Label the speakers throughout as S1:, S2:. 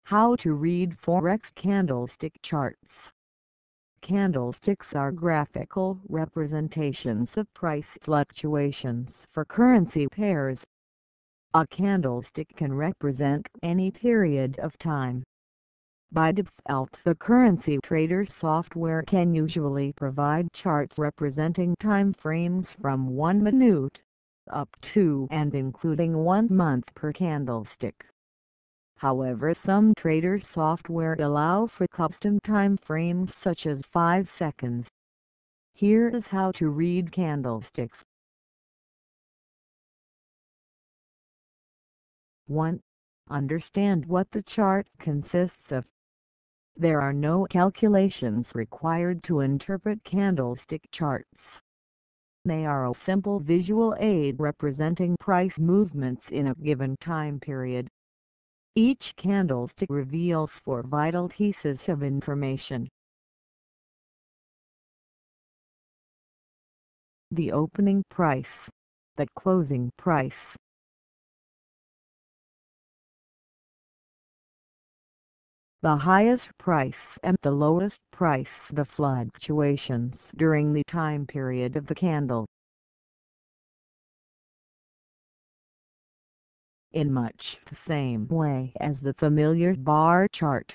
S1: How to read Forex candlestick charts. Candlesticks are graphical representations of price fluctuations for currency pairs. A candlestick can represent any period of time. By default, the currency trader software can usually provide charts representing time frames from 1 minute up to and including 1 month per candlestick. However, some trader software allow for custom time frames such as 5 seconds. Here is how to read candlesticks. 1. Understand what the chart consists of. There are no calculations required to interpret candlestick charts. They are a simple visual aid representing price movements in a given time period. Each candlestick reveals 4 vital pieces of information. The opening price, the closing price, the highest price and the lowest price, the fluctuations during the time period of the candle. In much the same way as the familiar bar chart,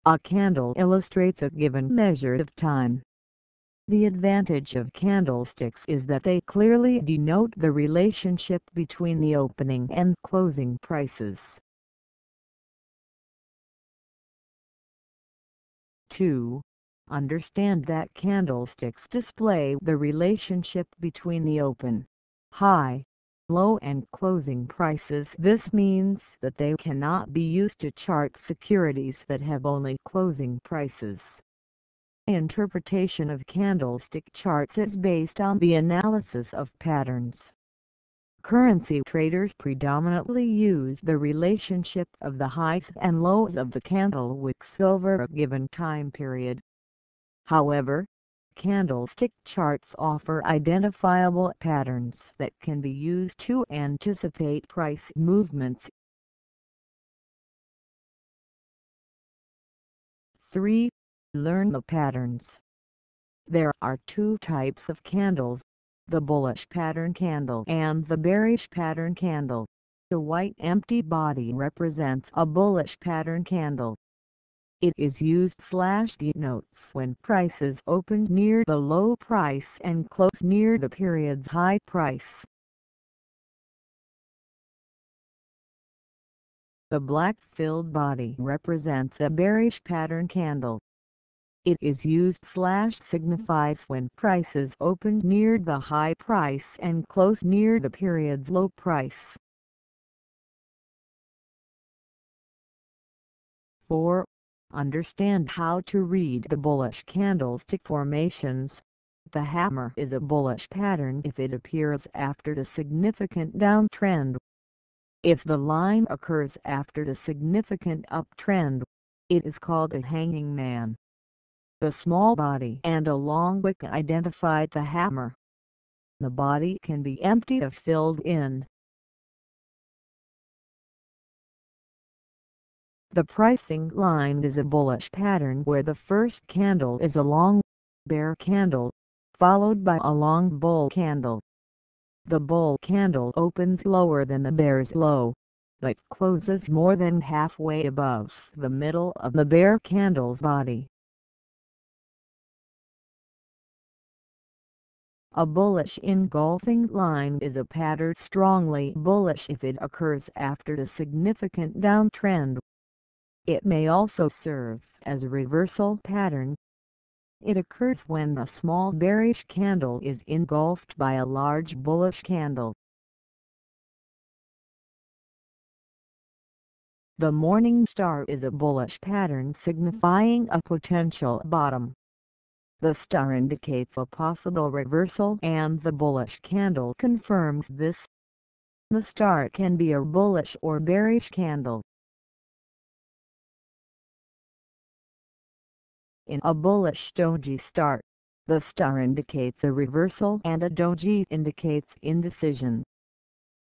S1: a candle illustrates a given measure of time. The advantage of candlesticks is that they clearly denote the relationship between the opening and closing prices. 2. Understand that candlesticks display the relationship between the open, high, low and closing prices. This means that they cannot be used to chart securities that have only closing prices. Interpretation of candlestick charts is based on the analysis of patterns. Currency traders predominantly use the relationship of the highs and lows of the candle wicks over a given time period. However, candlestick charts offer identifiable patterns that can be used to anticipate price movements. 3. Learn the patterns. There are 2 types of candles, the bullish pattern candle and the bearish pattern candle. The white empty body represents a bullish pattern candle. It is used /denotes when prices open near the low price and close near the period's high price. The black-filled body represents a bearish pattern candle. It is used /signifies when prices open near the high price and close near the period's low price. 4. Understand how to read the bullish candlestick formations. The hammer is a bullish pattern if it appears after the significant downtrend. If the line occurs after the significant uptrend, it is called a hanging man. The small body and a long wick identify the hammer. The body can be empty or filled in. The pricing line is a bullish pattern where the first candle is a long bear candle, followed by a long bull candle. The bull candle opens lower than the bear's low, but closes more than halfway above the middle of the bear candle's body. A bullish engulfing line is a pattern strongly bullish if it occurs after a significant downtrend. It may also serve as a reversal pattern. It occurs when a small bearish candle is engulfed by a large bullish candle. The morning star is a bullish pattern signifying a potential bottom. The star indicates a possible reversal and the bullish candle confirms this. The star can be a bullish or bearish candle. In a bullish doji star, the star indicates a reversal and a doji indicates indecision.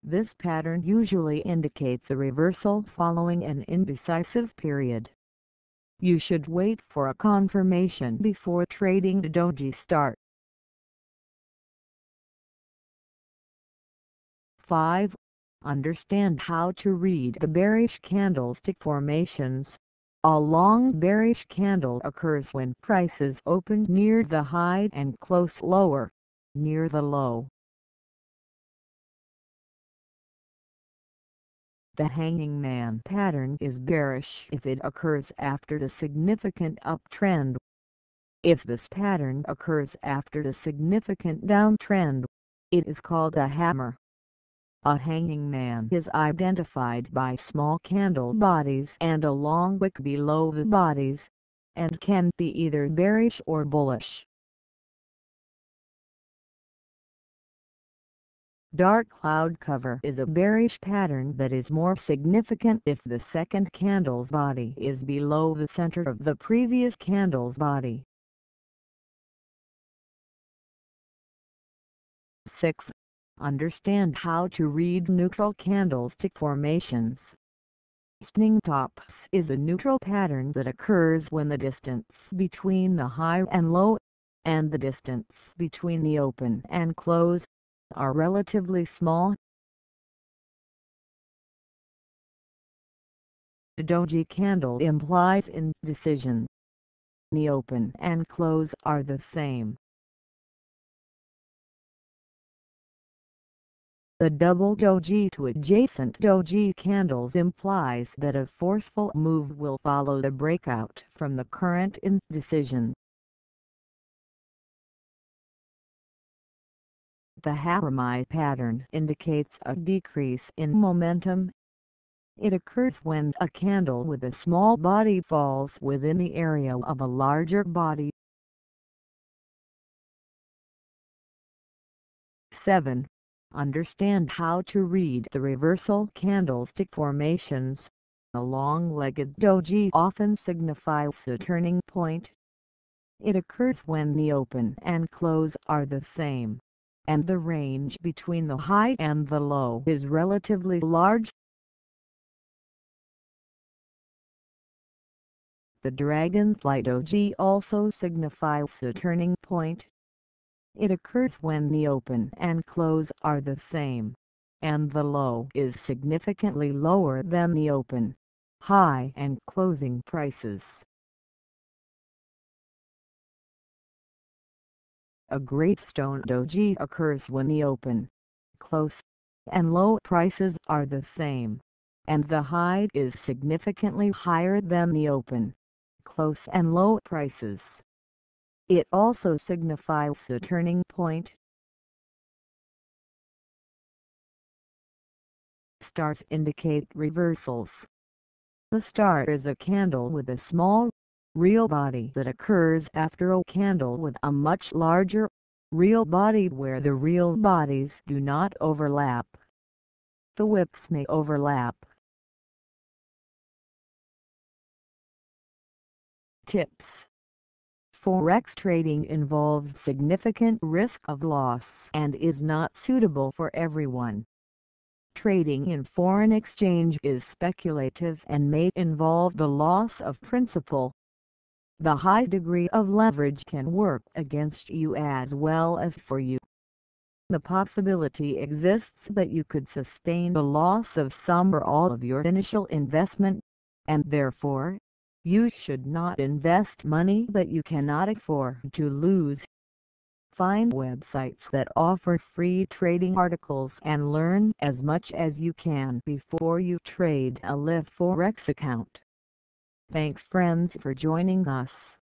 S1: This pattern usually indicates a reversal following an indecisive period. You should wait for a confirmation before trading the doji start. 5. Understand how to read the bearish candlestick formations. A long bearish candle occurs when prices open near the high and close lower, near the low. The hanging man pattern is bearish if it occurs after the significant uptrend. If this pattern occurs after the significant downtrend, it is called a hammer. A hanging man is identified by small candle bodies and a long wick below the bodies, and can be either bearish or bullish. Dark cloud cover is a bearish pattern that is more significant if the second candle's body is below the center of the previous candle's body. 6. Understand how to read neutral candlestick formations. Spinning tops is a neutral pattern that occurs when the distance between the high and low, and the distance between the open and close, are relatively small. The doji candle implies indecision. The open and close are the same. The double doji to adjacent doji candles implies that a forceful move will follow the breakout from the current indecision. The hammer pattern indicates a decrease in momentum. It occurs when a candle with a small body falls within the area of a larger body. 7. Understand how to read the reversal candlestick formations. A long-legged doji often signifies a turning point. It occurs when the open and close are the same, and the range between the high and the low is relatively large. The dragonfly doji also signifies a turning point. It occurs when the open and close are the same, and the low is significantly lower than the open, high and closing prices. A gravestone doji occurs when the open, close, and low prices are the same, and the high is significantly higher than the open, close and low prices. It also signifies a turning point. Stars indicate reversals. The star is a candle with a small, real body that occurs after a candle with a much larger, real body where the real bodies do not overlap. The wicks may overlap. Tips: Forex trading involves significant risk of loss and is not suitable for everyone. Trading in foreign exchange is speculative and may involve the loss of principal. The high degree of leverage can work against you as well as for you. The possibility exists that you could sustain the loss of some or all of your initial investment, and therefore, you should not invest money that you cannot afford to lose. Find websites that offer free trading articles and learn as much as you can before you trade a live Forex account. Thanks friends for joining us.